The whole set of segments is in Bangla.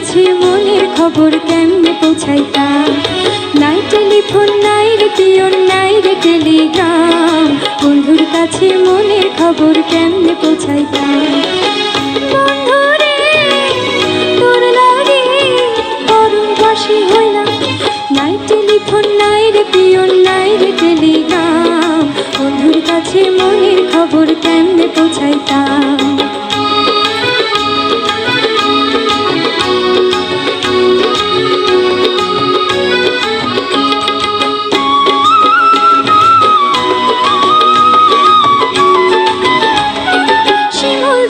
কাছে মনের খবর কেমনে পৌঁছাইতাম। নাই টেলিফোন নাই রে পিয়ন নাই রে টেলিগ্রাম, বন্ধুর কাছে মনের খবর কেমনে পৌঁছাইতাম। বন্ধুরে তোর লাগে করুণ ফাঁসি হইলাম, নাই টেলিফোন নাই রে পিয়ন নাই রে টেলিগ্রাম, বন্ধুর কাছে মনের খবর কেমনে পৌঁছাইতাম।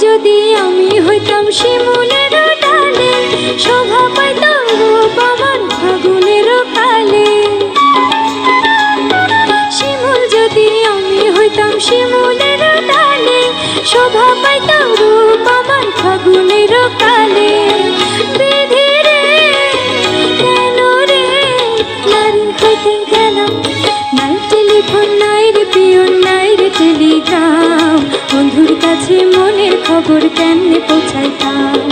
যদি আমি হইতাম শিমুলের ডালে, শোভা পাইত রূপ আমার ফাগুনের কালে। শিমুল যদি আমি হইতাম শিমুলের ডালে, শোভা পাইত রূপ আমার ফাগুনের কালে। বিধি রে কেন রে নারী হইতে গেলাম, নাই টেলিফোন নাই রে পিয়ন নাই রে টেলিগ্রাম, বন্ধুর কাছে মনের খবর কেমনে পৌঁছাইতাম।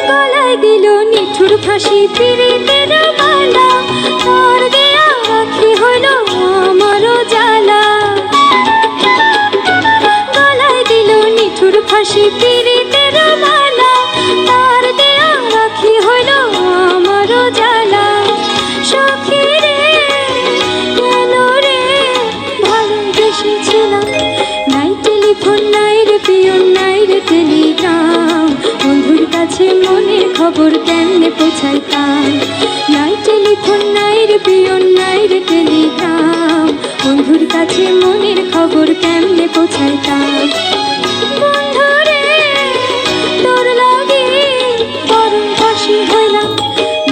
গলায় দিল নিঠুর ফাঁসি পিরিতের মালা, তার দেয়া রাখি হইল আমারও জ্বালা। গলায় দিল নিঠুর ফাঁসি পিরিতের মালা, তার দেয়া রাখি হইল আমারও জ্বালা। সখী রে কেন রে ভালোবেসেছিলাম, নাই টেলিফোন নাই রে পিয়ন নাই রে টেলিগ্রাম, বন্ধুর কাছে মনের খবর কেমনে পৌঁছাইতাম। নাই টেলিফোন নাই রে পিয়ন নাই রে টেলিগ্রাম, বন্ধুর কাছে মনের খবর কেমনে পৌঁছাইতাম। বন্ধুরে তোর লাগে করুণ ফাঁসি হইলাম,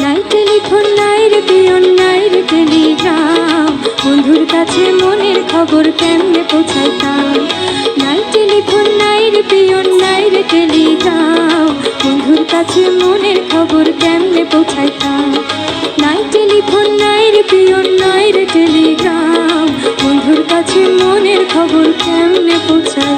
নাই টেলিফোন নাই রে পিয়ন নাই রে টেলিগ্রাম, বন্ধুর কাছে মনের খবর কেমনে পৌঁছাইতাম। নাই টেলিফোন নাই রে পিয়ন নাই রে টেলিগ্রাম, বন্ধুর কাছে মনের খবর কেমনে পৌঁছাইতাম। নাই টেলিফোন নাই রে পিয়ন নাই রে টেলিগ্রাম, বন্ধুর কাছে মনের খবর কেমনে পৌঁছাইতাম।